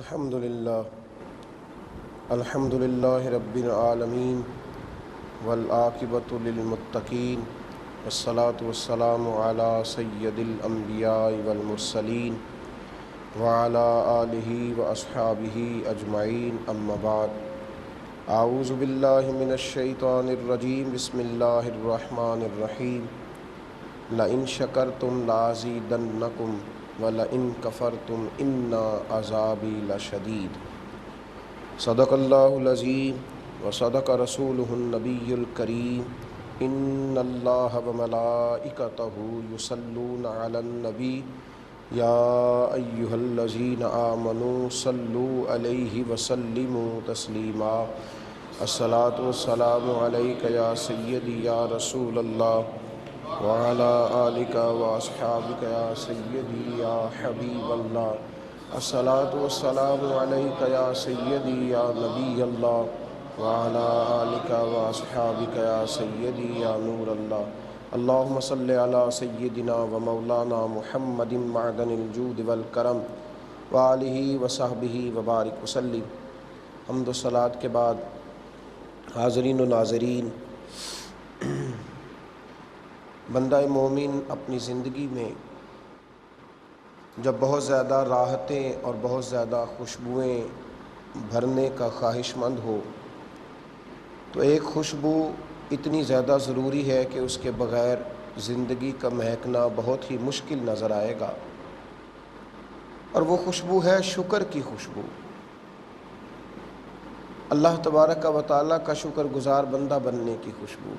الحمد للہ رب العالمین والعاقبۃ للمتقین والصلاة والسلام علی سید الانبیاء والمرسلین وعلی آلہ واصحابہ اجمعین اما بعد اعوذ باللہ من الشیطان الرجیم بسم اللہ الرحمن الرحیم لئن شکرتم لازیدنکم وَلَئِن كَفَرْتُمْ إِنَّ عَذَابِي لَشَدِيدٌ صدق اللہ العظیم وصدق رسولہ النبی الکریم ان اللہ وملائکتہ یصلون علی النبی یا ایہا الذین آمنوا صلوا علیہ وسلموا تسلیما الصلاۃ والسلام علیک یا سیدی یا رسول اللہ وعلى آلك وأصحابك يا سيدي يا حبيب الله الصلاة والسلام عليك يا سيدي يا نبي الله وعلى آلك وأصحابك يا سيدي يا نور الله اللهم صل على سيدنا ومولانا محمد معدن الجود والكرم وآلہ وصحبہ وبارک وسلم۔ حمد و صلاۃ کے بعد حاضرین و ناظرین، بندہ مومن اپنی زندگی میں جب بہت زیادہ راحتیں اور بہت زیادہ خوشبوئیں بھرنے کا خواہش مند ہو تو ایک خوشبو اتنی زیادہ ضروری ہے کہ اس کے بغیر زندگی کا مہکنا بہت ہی مشکل نظر آئے گا، اور وہ خوشبو ہے شکر کی خوشبو۔ اللہ تبارک و تعالیٰ کا شکر گزار بندہ بننے کی خوشبو۔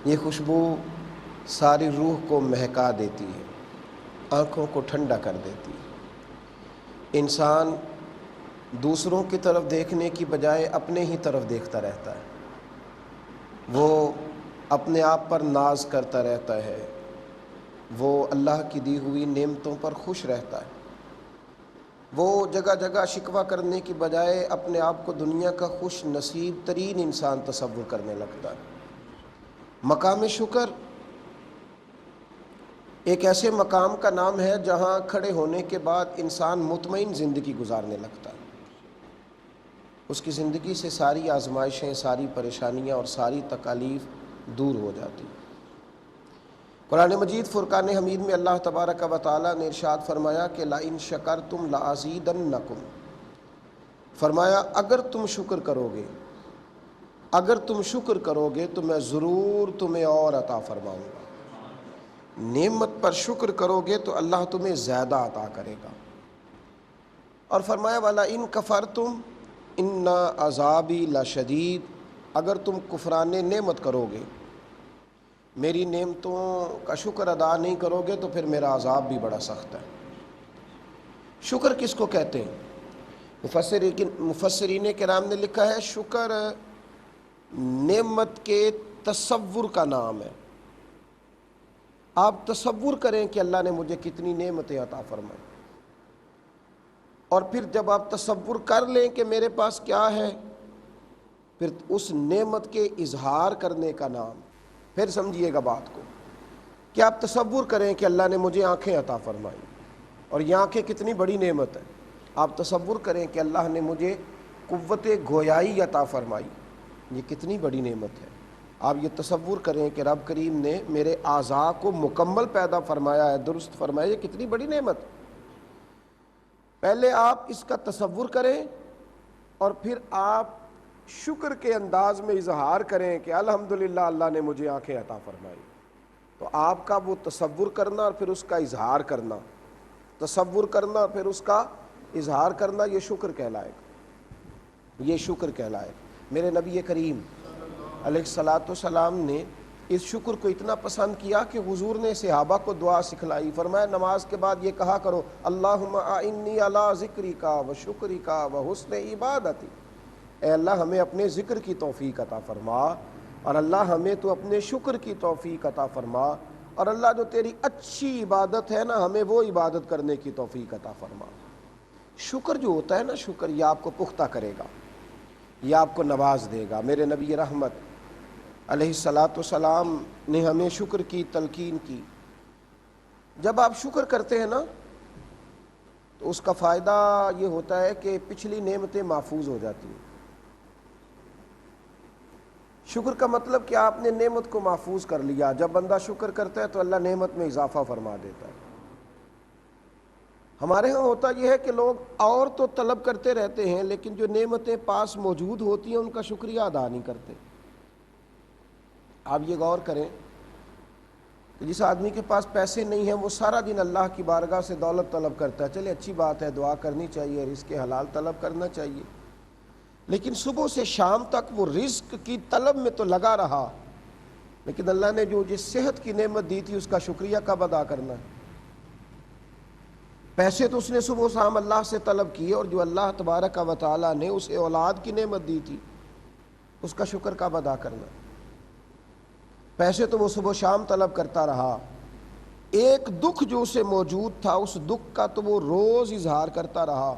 یہ خوشبو ساری روح کو مہکا دیتی ہے، آنکھوں کو ٹھنڈا کر دیتی ہے۔ انسان دوسروں کی طرف دیکھنے کی بجائے اپنے ہی طرف دیکھتا رہتا ہے، وہ اپنے آپ پر ناز کرتا رہتا ہے، وہ اللہ کی دی ہوئی نعمتوں پر خوش رہتا ہے، وہ جگہ جگہ شکوہ کرنے کی بجائے اپنے آپ کو دنیا کا خوش نصیب ترین انسان تصور کرنے لگتا ہے۔ مقام شکر ایک ایسے مقام کا نام ہے جہاں کھڑے ہونے کے بعد انسان مطمئن زندگی گزارنے لگتا ہے، اس کی زندگی سے ساری آزمائشیں، ساری پریشانیاں اور ساری تکالیف دور ہو جاتی۔ قرآن مجید فرقان حمید میں اللہ تبارک و تعالیٰ نے ارشاد فرمایا کہ لَئِن شَكَرْتُمْ لَأَزِيدَنَّكُمْ، فرمایا اگر تم شکر کرو گے، اگر تم شکر کرو گے تو میں ضرور تمہیں اور عطا فرماؤں گا۔ نعمت پر شکر کرو گے تو اللہ تمہیں زیادہ عطا کرے گا۔ اور فرمایا وَلَئِن كَفَرْتُمْ إِنَّ عَذَابِي لَشَدِيدٌ، اگر تم کفران نعمت کرو گے، میری نعمتوں کا شکر ادا نہیں کرو گے تو پھر میرا عذاب بھی بڑا سخت ہے۔ شکر کس کو کہتے ہیں؟ مفسرین کرام نے لکھا ہے شکر نعمت کے تصور کا نام ہے۔ آپ تصور کریں کہ اللہ نے مجھے کتنی نعمتیں عطا فرمائیں، اور پھر جب آپ تصور کر لیں کہ میرے پاس کیا ہے، پھر اس نعمت کے اظہار کرنے کا نام۔ پھر سمجھیے گا بات کو کہ آپ تصور کریں کہ اللہ نے مجھے آنکھیں عطا فرمائیں، اور یہ آنکھیں کتنی بڑی نعمت ہے۔ آپ تصور کریں کہ اللہ نے مجھے قوت گویائی عطا فرمائی، یہ کتنی بڑی نعمت ہے۔ آپ یہ تصور کریں کہ رب کریم نے میرے اعضاء کو مکمل پیدا فرمایا ہے، درست فرمایا، یہ کتنی بڑی نعمت۔ پہلے آپ اس کا تصور کریں اور پھر آپ شکر کے انداز میں اظہار کریں کہ الحمدللہ اللہ نے مجھے آنکھیں عطا فرمائی۔ تو آپ کا وہ تصور کرنا اور پھر اس کا اظہار کرنا، تصور کرنا اور پھر اس کا اظہار کرنا، یہ شکر کہلائے گا، یہ شکر کہلائے گا۔ میرے نبی کریم علیہ الصلاۃ والسلام نے اس شکر کو اتنا پسند کیا کہ حضور نے صحابہ کو دعا سکھلائی۔ فرمایا نماز کے بعد یہ کہا کرو اللہم اعنی علی ذکرک و شکرک و حسن عبادتی، اے اللہ ہمیں اپنے ذکر کی توفیق عطا فرما، اور اللہ ہمیں تو اپنے شکر کی توفیق عطا فرما، اور اللہ جو تیری اچھی عبادت ہے نا ہمیں وہ عبادت کرنے کی توفیق عطا فرما۔ شکر جو ہوتا ہے نا، شکر یہ آپ کو پختہ کرے گا، یہ آپ کو نواز دے گا۔ میرے نبی رحمت علیہ الصلاۃ والسلام نے ہمیں شکر کی تلقین کی۔ جب آپ شکر کرتے ہیں نا تو اس کا فائدہ یہ ہوتا ہے کہ پچھلی نعمتیں محفوظ ہو جاتی ہیں۔ شکر کا مطلب کہ آپ نے نعمت کو محفوظ کر لیا۔ جب بندہ شکر کرتا ہے تو اللہ نعمت میں اضافہ فرما دیتا ہے۔ ہمارے ہاں ہوتا یہ ہے کہ لوگ اور تو طلب کرتے رہتے ہیں، لیکن جو نعمتیں پاس موجود ہوتی ہیں ان کا شکریہ ادا نہیں کرتے۔ آپ یہ غور کریں کہ جس آدمی کے پاس پیسے نہیں ہیں وہ سارا دن اللہ کی بارگاہ سے دولت طلب کرتا ہے، چلے اچھی بات ہے، دعا کرنی چاہیے، رزق حلال طلب کرنا چاہیے، لیکن صبح سے شام تک وہ رزق کی طلب میں تو لگا رہا، لیکن اللہ نے جو جس صحت کی نعمت دی تھی اس کا شکریہ کب ادا کرنا ہے؟ پیسے تو اس نے صبح و شام اللہ سے طلب کیے، اور جو اللہ تبارک و تعالیٰ نے اسے اولاد کی نعمت دی تھی اس کا شکر کب ادا کرنا؟ پیسے تو وہ صبح و شام طلب کرتا رہا، ایک دکھ جو اسے موجود تھا اس دکھ کا تو وہ روز اظہار کرتا رہا،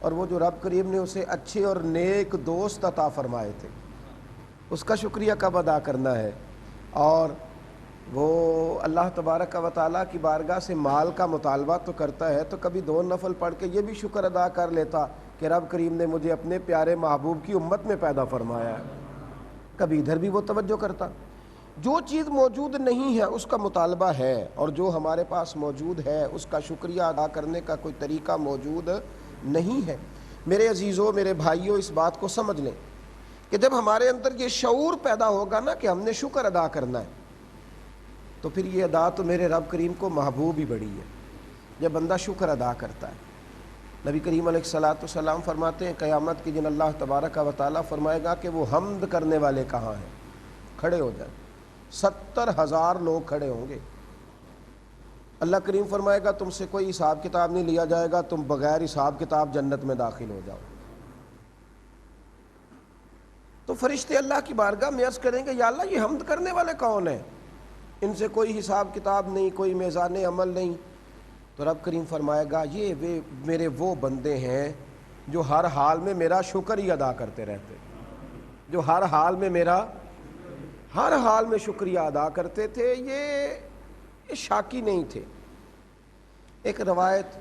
اور وہ جو رب کریم نے اسے اچھے اور نیک دوست عطا فرمائے تھے اس کا شکریہ کب ادا کرنا ہے؟ اور وہ اللہ تبارک و تعالیٰ کی بارگاہ سے مال کا مطالبہ تو کرتا ہے، تو کبھی 2 نفل پڑھ کے یہ بھی شکر ادا کر لیتا کہ رب کریم نے مجھے اپنے پیارے محبوب کی امت میں پیدا فرمایا ہے، کبھی ادھر بھی وہ توجہ کرتا۔ جو چیز موجود نہیں ہے اس کا مطالبہ ہے، اور جو ہمارے پاس موجود ہے اس کا شکریہ ادا کرنے کا کوئی طریقہ موجود نہیں ہے۔ میرے عزیزوں، میرے بھائیوں، اس بات کو سمجھ لیں کہ جب ہمارے اندر یہ شعور پیدا ہوگا نا کہ ہم نے شکر ادا کرنا ہے، تو پھر یہ ادا تو میرے رب کریم کو محبوب ہی بڑی ہے جب بندہ شکر ادا کرتا ہے۔ نبی کریم علیہ الصلاۃ والسلام فرماتے ہیں قیامت کے دن اللہ تبارک و تعالیٰ فرمائے گا کہ وہ حمد کرنے والے کہاں ہیں؟ کھڑے ہو جائیں، 70,000 لوگ کھڑے ہوں گے۔ اللہ کریم فرمائے گا تم سے کوئی حساب کتاب نہیں لیا جائے گا، تم بغیر حساب کتاب جنت میں داخل ہو جاؤ۔ تو فرشتے اللہ کی بارگاہ میں عرض کریں گے یا اللہ یہ حمد کرنے والے کون ہیں؟ ان سے کوئی حساب کتاب نہیں، کوئی میزان عمل نہیں۔ تو رب کریم فرمائے گا یہ میرے وہ بندے ہیں جو ہر حال میں میرا شکر ہی ادا کرتے رہتے، جو ہر حال میں شکریہ ادا کرتے تھے، یہ شاکی نہیں تھے۔ ایک روایت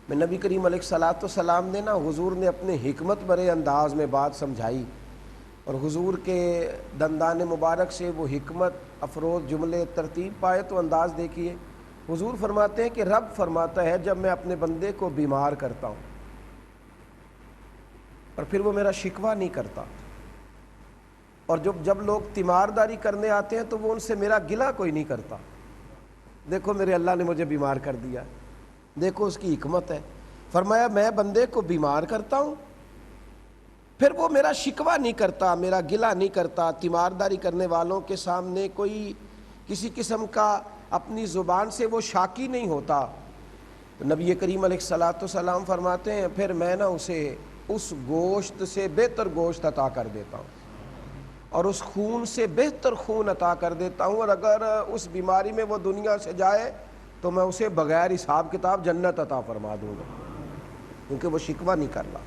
میں نبی کریم علیہ الصلاۃ والسلام نے حضور نے اپنے حکمت بھرے انداز میں بات سمجھائی، اور حضور کے دندان مبارک سے وہ حکمت افروز جملے ترتیب پائے تو انداز دیکھیے۔ حضور فرماتے ہیں کہ رب فرماتا ہے جب میں اپنے بندے کو بیمار کرتا ہوں اور پھر وہ میرا شکوہ نہیں کرتا، اور جب لوگ تیمارداری کرنے آتے ہیں تو وہ ان سے میرا گلہ کوئی نہیں کرتا، دیکھو میرے اللہ نے مجھے بیمار کر دیا، دیکھو اس کی حکمت ہے۔ فرمایا میں بندے کو بیمار کرتا ہوں پھر وہ میرا شکوہ نہیں کرتا، میرا گلہ نہیں کرتا، تیمارداری کرنے والوں کے سامنے کوئی کسی قسم کا اپنی زبان سے وہ شاکی نہیں ہوتا۔ تو نبی کریم علیہ الصلاۃ والسلام فرماتے ہیں پھر میں اسے اس گوشت سے بہتر گوشت عطا کر دیتا ہوں، اور اس خون سے بہتر خون عطا کر دیتا ہوں، اور اگر اس بیماری میں وہ دنیا سے جائے تو میں اسے بغیر حساب کتاب جنت عطا فرما دوں گا، کیونکہ وہ شکوہ نہیں کر رہا،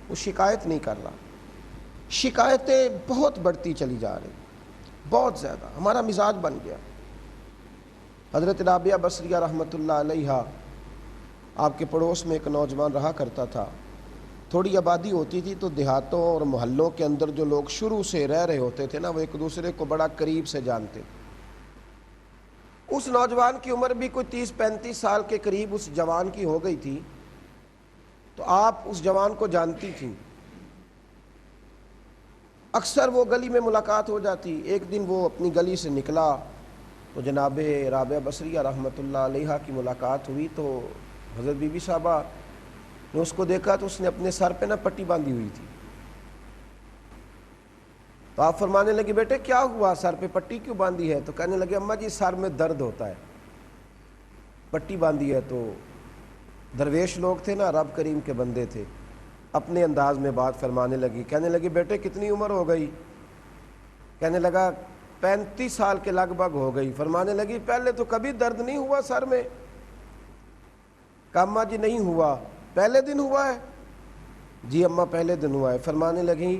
وہ شکایت نہیں کر رہا۔ شکایتیں بہت بڑھتی چلی جا رہی، بہت زیادہ، ہمارا مزاج بن گیا۔ حضرت رابعہ بصریہ رحمۃ اللہ علیہ، آپ کے پڑوس میں ایک نوجوان رہا کرتا تھا۔ تھوڑی آبادی ہوتی تھی تو دیہاتوں اور محلوں کے اندر جو لوگ شروع سے رہ رہے ہوتے تھے وہ ایک دوسرے کو بڑا قریب سے جانتے۔ اس نوجوان کی عمر بھی کوئی 30-35 سال کے قریب اس جوان کی ہو گئی تھی، تو آپ اس جوان کو جانتی تھیں، اکثر وہ گلی میں ملاقات ہو جاتی۔ ایک دن وہ اپنی گلی سے نکلا تو جناب رابعہ بصریہ رحمۃ اللہ علیہ کی ملاقات ہوئی، تو حضرت بی بی صاحبہ نے اس کو دیکھا تو اس نے اپنے سر پہ پٹی باندھی ہوئی تھی۔ تو آپ فرمانے لگے بیٹے کیا ہوا، سر پہ پٹی کیوں باندھی ہے؟ تو کہنے لگے اماں جی سر میں درد ہوتا ہے، پٹی باندھی ہے۔ تو درویش لوگ تھے رب کریم کے بندے تھے، اپنے انداز میں بات فرمانے لگی، کہنے لگی بیٹے کتنی عمر ہو گئی؟ کہنے لگا 35 سال کے لگ بھگ ہو گئی۔ فرمانے لگی پہلے تو کبھی درد نہیں ہوا سر میں؟ کہا اماں جی نہیں ہوا، پہلے دن ہوا ہے؟ جی اماں پہلے دن ہوا ہے۔ فرمانے لگی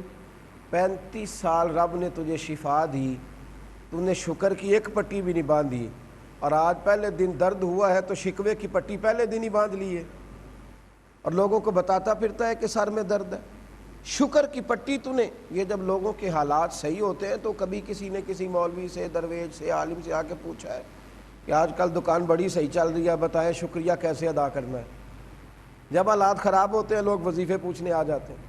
35 سال رب نے تجھے شفا دی، تو نے شکر کی ایک پٹی بھی نہیں باندھی، اور آج پہلے دن درد ہوا ہے تو شکوے کی پٹی پہلے دن ہی باندھ لی ہے۔ اور لوگوں کو بتاتا پھرتا ہے کہ سر میں درد ہے، شکر کی پٹی تو نے۔ یہ جب لوگوں کے حالات صحیح ہوتے ہیں تو کبھی کسی نے کسی مولوی سے، درویش سے، عالم سے آ کے پوچھا ہے کہ آج کل دکان بڑی صحیح چل رہی ہے، بتائیں شکریہ کیسے ادا کرنا ہے؟ جب حالات خراب ہوتے ہیں لوگ وظیفے پوچھنے آ جاتے ہیں،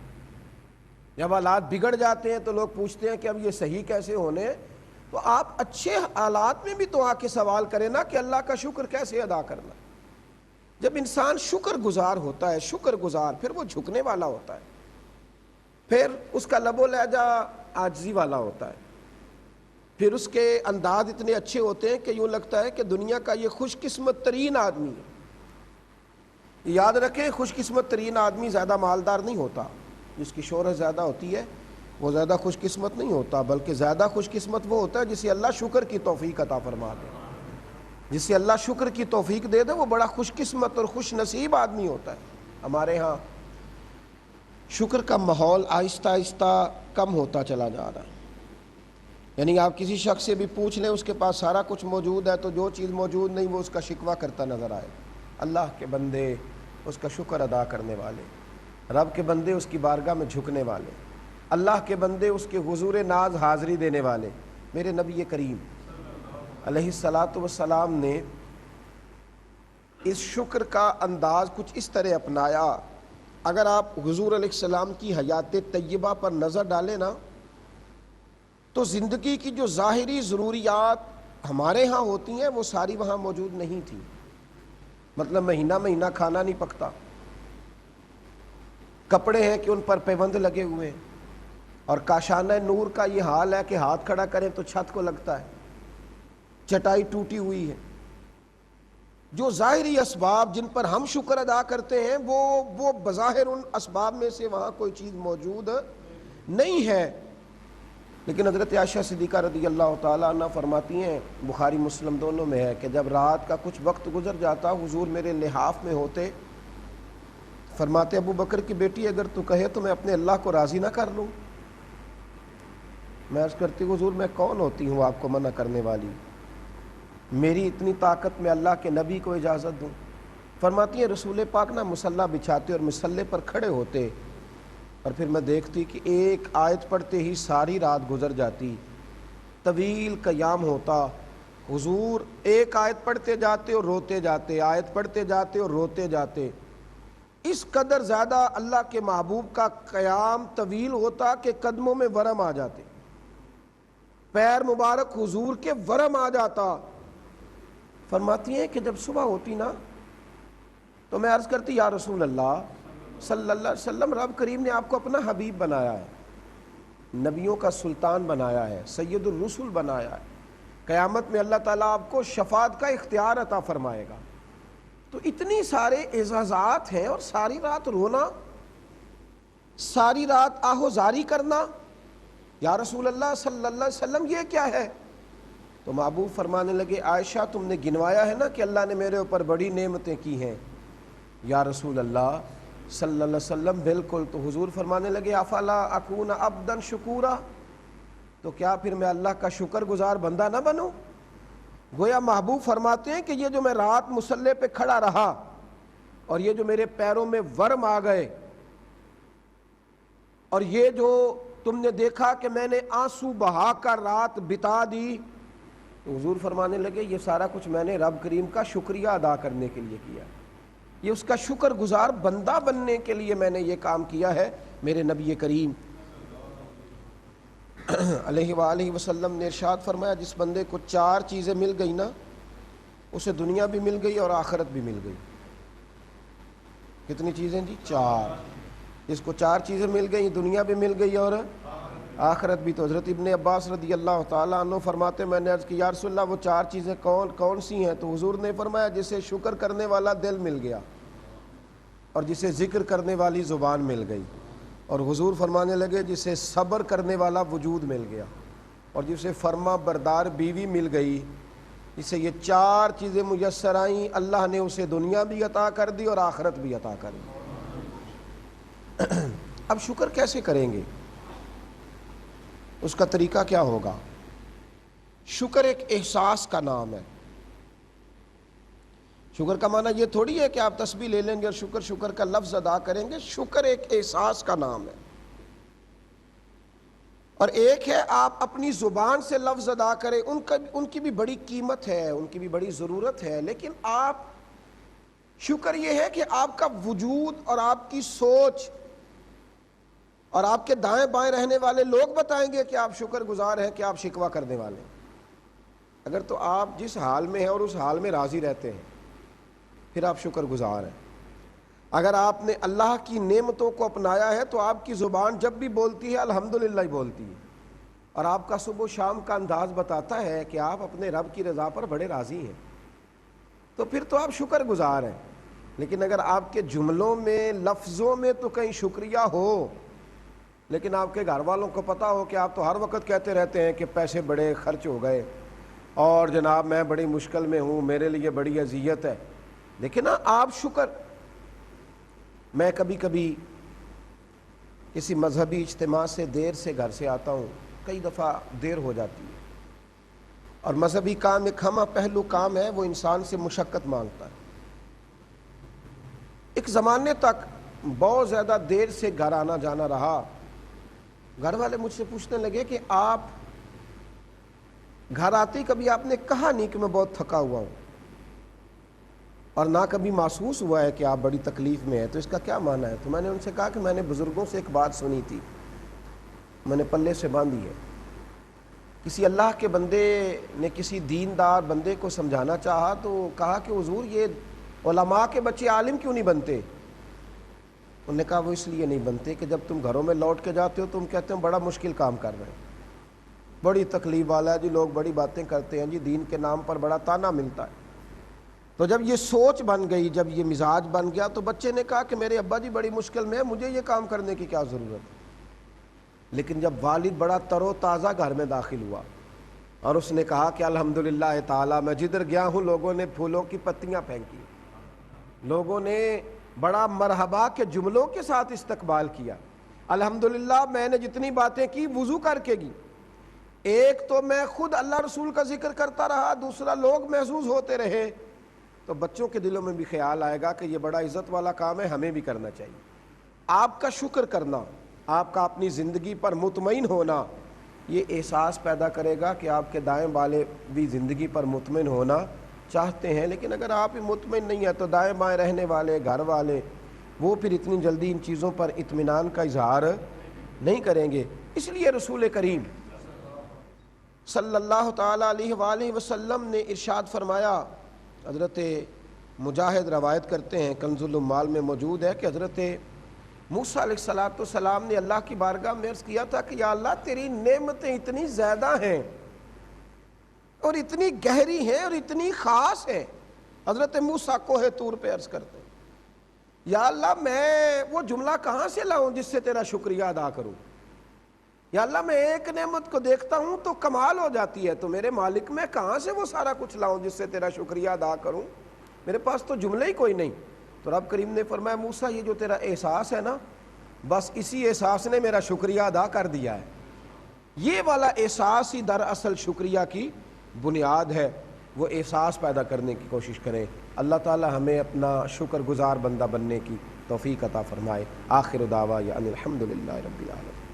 جب حالات بگڑ جاتے ہیں تو لوگ پوچھتے ہیں کہ اب یہ صحیح کیسے ہونے ہیں۔ تو آپ اچھے حالات میں بھی تو آ کے سوال کریں نا کہ اللہ کا شکر کیسے ادا کرنا۔ جب انسان شکر گزار ہوتا ہے، شکر گزار، پھر وہ جھکنے والا ہوتا ہے، پھر اس کا لب و لہجہ عاجزی والا ہوتا ہے، پھر اس کے انداز اتنے اچھے ہوتے ہیں کہ یوں لگتا ہے کہ دنیا کا یہ خوش قسمت ترین آدمی ہے۔ یاد رکھیں، خوش قسمت ترین آدمی زیادہ مالدار نہیں ہوتا، جس کی شہرت زیادہ ہوتی ہے وہ زیادہ خوش قسمت نہیں ہوتا، بلکہ زیادہ خوش قسمت وہ ہوتا ہے جسے اللہ شکر کی توفیق عطا فرما دے۔ جسے اللہ شکر کی توفیق دے دے وہ بڑا خوش قسمت اور خوش نصیب آدمی ہوتا ہے۔ ہمارے ہاں شکر کا ماحول آہستہ آہستہ کم ہوتا چلا جا رہا ہے۔ یعنی آپ کسی شخص سے بھی پوچھ لیں، اس کے پاس سارا کچھ موجود ہے، تو جو چیز موجود نہیں وہ اس کا شکوہ کرتا نظر آئے۔ اللہ کے بندے اس کا شکر ادا کرنے والے، رب کے بندے اس کی بارگاہ میں جھکنے والے، اللہ کے بندے اس کے حضور ناز حاضری دینے والے۔ میرے نبی کریم علیہ الصلاۃ والسلام نے اس شکر کا انداز کچھ اس طرح اپنایا۔ اگر آپ حضور علیہ السلام کی حیات طیبہ پر نظر ڈالیں نا، تو زندگی کی جو ظاہری ضروریات ہمارے ہاں ہوتی ہیں وہ ساری وہاں موجود نہیں تھی۔ مطلب مہینہ مہینہ کھانا نہیں پکتا، کپڑے ہیں کہ ان پر پیوند لگے ہوئے ہیں، اور کاشانہ نور کا یہ حال ہے کہ ہاتھ کھڑا کریں تو چھت کو لگتا ہے، چٹائی ٹوٹی ہوئی ہے۔ جو ظاہری اسباب جن پر ہم شکر ادا کرتے ہیں وہ بظاہر ان اسباب میں سے وہاں کوئی چیز موجود نہیں ہے۔ لیکن حضرت عائشہ صدیقہ رضی اللہ تعالیٰ عنہ فرماتی ہیں، بخاری مسلم دونوں میں ہے، کہ جب رات کا کچھ وقت گزر جاتا حضور میرے لحاف میں ہوتے، فرماتے ابو بکر کی بیٹی اگر تو کہے تو میں اپنے اللہ کو راضی نہ کر لوں۔ میں عرض کرتی حضور میں کون ہوتی ہوں آپ کو منع کرنے والی، میری اتنی طاقت میں اللہ کے نبی کو اجازت دوں؟ فرماتی ہیں رسول پاک نہ مصلی بچھاتے اور مصلی پر کھڑے ہوتے، اور پھر میں دیکھتی کہ ایک آیت پڑھتے ہی ساری رات گزر جاتی، طویل قیام ہوتا، حضور ایک آیت پڑھتے جاتے اور روتے جاتے، آیت پڑھتے جاتے اور روتے جاتے۔ اس قدر زیادہ اللہ کے محبوب کا قیام طویل ہوتا کہ قدموں میں ورم آ جاتے، پیر مبارک حضور کے ورم آ جاتا۔ فرماتی ہیں کہ جب صبح ہوتی نا تو میں عرض کرتی یا رسول اللہ صلی اللہ علیہ وسلم، رب کریم نے آپ کو اپنا حبیب بنایا ہے، نبیوں کا سلطان بنایا ہے، سید الرسل بنایا ہے، قیامت میں اللہ تعالیٰ آپ کو شفاعت کا اختیار عطا فرمائے گا، تو اتنی سارے اعزازات ہیں، اور ساری رات رونا، ساری رات آہوزاری کرنا، یا رسول اللہ صلی اللہ علیہ وسلم یہ کیا ہے؟ تو محبوب فرمانے لگے عائشہ تم نے گنوایا ہے نا کہ اللہ نے میرے اوپر بڑی نعمتیں کی ہیں؟ یا رسول اللہ صلی اللہ علیہ وسلم بالکل۔ تو حضور فرمانے لگے افلا اکون عبدا شکورا، تو کیا پھر میں اللہ کا شکر گزار بندہ نہ بنوں؟ گویا محبوب فرماتے ہیں کہ یہ جو میں رات مصلی پہ کھڑا رہا اور یہ جو میرے پیروں میں ورم آ گئے، اور یہ جو تم نے دیکھا کہ میں نے آنسو بہا کر رات بتا دی، تو حضور فرمانے لگے یہ سارا کچھ میں نے رب کریم کا شکریہ ادا کرنے کے لیے کیا، یہ اس کا شکر گزار بندہ بننے کے لیے میں نے یہ کام کیا ہے۔ میرے نبی کریم علیہ وآلہ وسلم نے ارشاد فرمایا جس بندے کو 4 چیزیں مل گئی نا، اسے دنیا بھی مل گئی اور آخرت بھی مل گئی۔ کتنی چیزیں جی؟ 4۔ جس کو 4 چیزیں مل گئی، دنیا بھی مل گئی اور آخرت بھی۔ تو حضرت ابن عباس رضی اللہ تعالیٰ عنہ فرماتے میں نے عرض کی یا رسول اللہ وہ 4 چیزیں کون سی ہیں؟ تو حضور نے فرمایا جسے شکر کرنے والا دل مل گیا، اور جسے ذکر کرنے والی زبان مل گئی، اور حضور فرمانے لگے جسے صبر کرنے والا وجود مل گیا، اور جسے فرما بردار بیوی مل گئی، جسے یہ 4 چیزیں میسر آئیں اللہ نے اسے دنیا بھی عطا کر دی اور آخرت بھی عطا کر دی۔ اب شکر کیسے کریں گے؟ اس کا طریقہ کیا ہوگا؟ شکر ایک احساس کا نام ہے، شکر کا معنی یہ تھوڑی ہے کہ آپ تسبیح لے لیں گے اور شکر شکر کا لفظ ادا کریں گے. شکر ایک احساس کا نام ہے، اور ایک ہے آپ اپنی زبان سے لفظ ادا کریں. ان کی بھی بڑی قیمت ہے، ان کی بھی بڑی ضرورت ہے، لیکن آپ شکر یہ ہے کہ آپ کا وجود اور آپ کی سوچ اور آپ کے دائیں بائیں رہنے والے لوگ بتائیں گے کہ آپ شکر گزار ہیں کہ آپ شکوہ کرنے والے ہیں. اگر تو آپ جس حال میں ہیں اور اس حال میں راضی رہتے ہیں پھر آپ شکر گزار ہیں. اگر آپ نے اللہ کی نعمتوں کو اپنایا ہے تو آپ کی زبان جب بھی بولتی ہے الحمدللہ ہی بولتی ہے، اور آپ کا صبح و شام کا انداز بتاتا ہے کہ آپ اپنے رب کی رضا پر بڑے راضی ہیں، تو پھر تو آپ شکر گزار ہیں. لیکن اگر آپ کے جملوں میں لفظوں میں تو کہیں شکریہ ہو، لیکن آپ کے گھر والوں کو پتہ ہو کہ آپ تو ہر وقت کہتے رہتے ہیں کہ پیسے بڑے خرچ ہو گئے اور جناب میں بڑی مشکل میں ہوں، میرے لیے بڑی اذیت ہے، لیکن نا آپ شکر. میں کبھی کبھی کسی مذہبی اجتماع سے دیر سے گھر سے آتا ہوں، کئی دفعہ دیر ہو جاتی ہے، اور مذہبی کام ایک ہمہ پہلو کام ہے، وہ انسان سے مشقت مانگتا ہے. ایک زمانے تک بہت زیادہ دیر سے گھر آنا جانا رہا. گھر والے مجھ سے پوچھنے لگے کہ آپ گھر آتے کبھی آپ نے کہا نہیں کہ میں بہت تھکا ہوا ہوں، اور نہ کبھی محسوس ہوا ہے کہ آپ بڑی تکلیف میں ہیں، تو اس کا کیا معنی ہے؟ تو میں نے ان سے کہا کہ میں نے بزرگوں سے ایک بات سنی تھی، میں نے پلے سے باندھی ہے. کسی اللہ کے بندے نے کسی دیندار بندے کو سمجھانا چاہا تو کہا کہ حضور یہ علماء کے بچے عالم کیوں نہیں بنتے؟ انہوں نے کہا وہ اس لیے نہیں بنتے کہ جب تم گھروں میں لوٹ کے جاتے ہو تم کہتے ہو بڑا مشکل کام کر رہے ہیں، بڑی تکلیف والا ہے جی، لوگ بڑی باتیں کرتے ہیں جی، دین کے نام پر بڑا تانا ملتا ہے. تو جب یہ سوچ بن گئی، جب یہ مزاج بن گیا، تو بچے نے کہا کہ میرے ابا جی بڑی مشکل میں ہے، مجھے یہ کام کرنے کی کیا ضرورت ہے. لیکن جب والد بڑا تر و تازہ گھر میں داخل ہوا اور اس نے کہا کہ الحمدللہ تعالیٰ میں جدھر گیا ہوں لوگوں نے پھولوں کی پتیاں پھینکی، لوگوں نے بڑا مرحبا کے جملوں کے ساتھ استقبال کیا. الحمدللہ میں نے جتنی باتیں کی وضو کر کے کی، ایک تو میں خود اللہ رسول کا ذکر کرتا رہا، دوسرا لوگ محظوظ ہوتے رہے، تو بچوں کے دلوں میں بھی خیال آئے گا کہ یہ بڑا عزت والا کام ہے، ہمیں بھی کرنا چاہیے. آپ کا شکر کرنا، آپ کا اپنی زندگی پر مطمئن ہونا، یہ احساس پیدا کرے گا کہ آپ کے دائیں والے بھی زندگی پر مطمئن ہونا چاہتے ہیں. لیکن اگر آپ ہی مطمئن نہیں ہیں تو دائیں بائیں رہنے والے گھر والے وہ پھر اتنی جلدی ان چیزوں پر اطمینان کا اظہار نہیں کریں گے. اس لیے رسول کریم صلی اللہ تعالیٰ علیہ وآلہ وسلم نے ارشاد فرمایا، حضرت مجاہد روایت کرتے ہیں، کنز العمال میں موجود ہے کہ حضرت موسیٰ علیہ السلام نے اللہ کی بارگاہ میں عرض کیا تھا کہ یا اللہ تیری نعمتیں اتنی زیادہ ہیں اور اتنی گہری ہیں اور اتنی خاص ہیں. حضرت موسیٰ کوہ طور پہ عرض کرتے ہیں یا اللہ میں وہ جملہ کہاں سے لاؤں جس سے تیرا شکریہ ادا کروں؟ یا اللہ میں ایک نعمت کو دیکھتا ہوں تو کمال ہو جاتی ہے، تو میرے مالک میں کہاں سے وہ سارا کچھ لاؤں جس سے تیرا شکریہ ادا کروں؟ میرے پاس تو جملے ہی کوئی نہیں. تو رب کریم نے فرمایا موسیٰ یہ جو تیرا احساس ہے نا، بس اسی احساس نے میرا شکریہ ادا کر دیا ہے. یہ والا احساس ہی دراصل شکریہ کی بنیاد ہے. وہ احساس پیدا کرنے کی کوشش کریں. اللہ تعالی ہمیں اپنا شکر گزار بندہ بننے کی توفیق عطا فرمائے. آخر دعوانا ان الحمدللہ رب العالمین.